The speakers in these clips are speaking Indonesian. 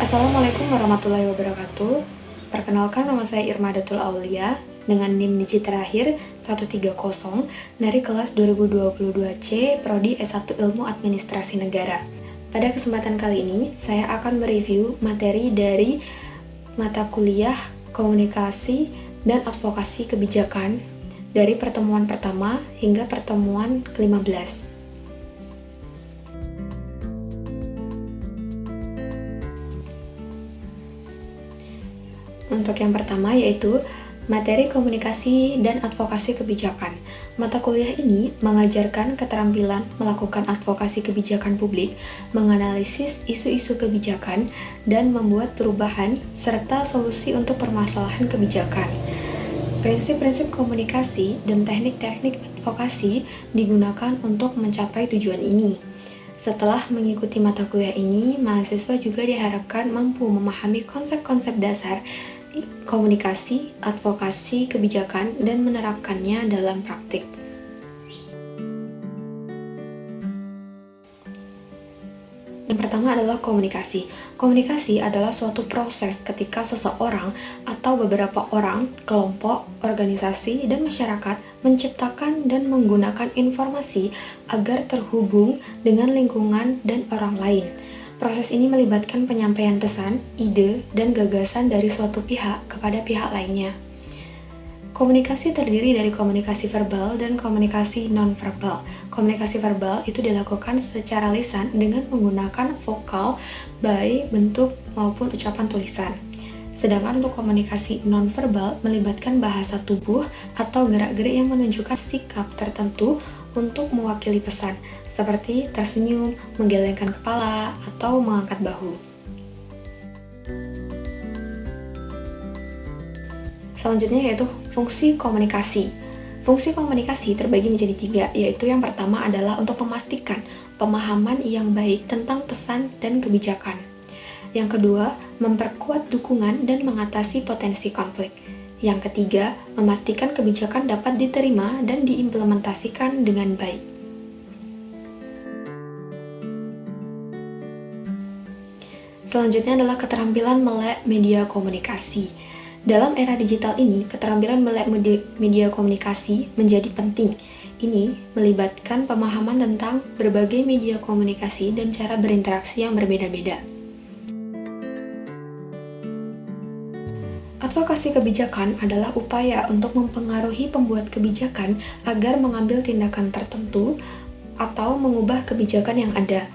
Assalamualaikum warahmatullahi wabarakatuh. Perkenalkan, nama saya Irma Datul Aulia dengan NIM Digit terakhir 130 dari kelas 2022C Prodi S1 Ilmu Administrasi Negara. Pada kesempatan kali ini, saya akan mereview materi dari mata kuliah Komunikasi dan Advokasi Kebijakan dari pertemuan pertama hingga pertemuan ke-15. Untuk yang pertama yaitu materi komunikasi dan advokasi kebijakan. Mata kuliah ini mengajarkan keterampilan melakukan advokasi kebijakan publik, menganalisis isu-isu kebijakan, dan membuat perubahan serta solusi untuk permasalahan kebijakan. Prinsip-prinsip komunikasi dan teknik-teknik advokasi digunakan untuk mencapai tujuan ini. Setelah mengikuti mata kuliah ini, mahasiswa juga diharapkan mampu memahami konsep-konsep dasar komunikasi, advokasi, kebijakan, dan menerapkannya dalam praktik. Yang pertama adalah komunikasi. Komunikasi adalah suatu proses ketika seseorang atau beberapa orang, kelompok, organisasi, dan masyarakat menciptakan dan menggunakan informasi agar terhubung dengan lingkungan dan orang lain. Proses ini melibatkan penyampaian pesan, ide, dan gagasan dari suatu pihak kepada pihak lainnya. Komunikasi terdiri dari komunikasi verbal dan komunikasi non-verbal. Komunikasi verbal itu dilakukan secara lisan dengan menggunakan vokal, baik bentuk maupun ucapan tulisan. Sedangkan untuk komunikasi non-verbal melibatkan bahasa tubuh atau gerak-gerik yang menunjukkan sikap tertentu untuk mewakili pesan, seperti tersenyum, menggelengkan kepala, atau mengangkat bahu. Selanjutnya yaitu fungsi komunikasi. Fungsi komunikasi terbagi menjadi 3, yaitu yang pertama adalah untuk memastikan pemahaman yang baik tentang pesan dan kebijakan. Yang kedua, memperkuat dukungan dan mengatasi potensi konflik. Yang ketiga, memastikan kebijakan dapat diterima dan diimplementasikan dengan baik. Selanjutnya adalah keterampilan melek media komunikasi. Dalam era digital ini, keterampilan melek media komunikasi menjadi penting. Ini melibatkan pemahaman tentang berbagai media komunikasi dan cara berinteraksi yang berbeda-beda. Advokasi kebijakan adalah upaya untuk mempengaruhi pembuat kebijakan agar mengambil tindakan tertentu atau mengubah kebijakan yang ada.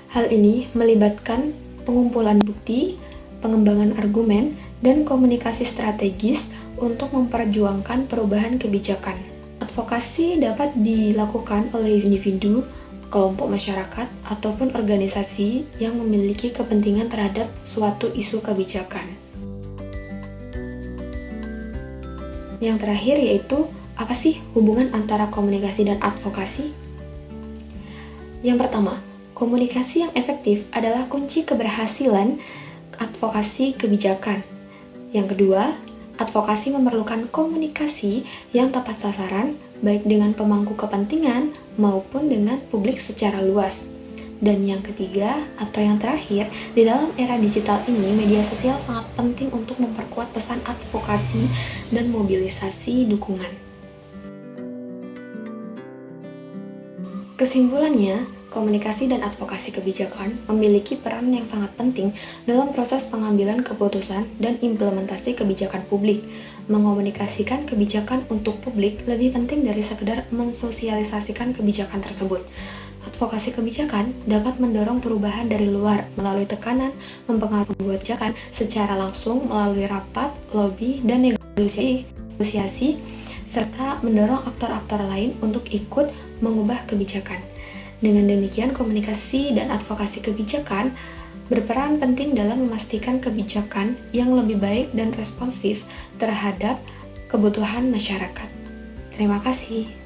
Hal ini melibatkan pengumpulan bukti, pengembangan argumen, dan komunikasi strategis untuk memperjuangkan perubahan kebijakan. Advokasi dapat dilakukan oleh individu, kelompok masyarakat, ataupun organisasi yang memiliki kepentingan terhadap suatu isu kebijakan. Yang terakhir yaitu, apa sih hubungan antara komunikasi dan advokasi? Yang pertama, komunikasi yang efektif adalah kunci keberhasilan advokasi kebijakan. Yang kedua, advokasi memerlukan komunikasi yang tepat sasaran, baik dengan pemangku kepentingan maupun dengan publik secara luas. Dan yang ketiga, atau yang terakhir, di dalam era digital ini, media sosial sangat penting untuk memperkuat pesan advokasi dan mobilisasi dukungan. Kesimpulannya, komunikasi dan advokasi kebijakan memiliki peran yang sangat penting dalam proses pengambilan keputusan dan implementasi kebijakan publik. Mengomunikasikan kebijakan untuk publik lebih penting dari sekedar mensosialisasikan kebijakan tersebut. Advokasi kebijakan dapat mendorong perubahan dari luar melalui tekanan, mempengaruhi pembuat kebijakan secara langsung melalui rapat, lobby, dan negosiasi, serta mendorong aktor-aktor lain untuk ikut mengubah kebijakan. Dengan demikian, komunikasi dan advokasi kebijakan berperan penting dalam memastikan kebijakan yang lebih baik dan responsif terhadap kebutuhan masyarakat. Terima kasih.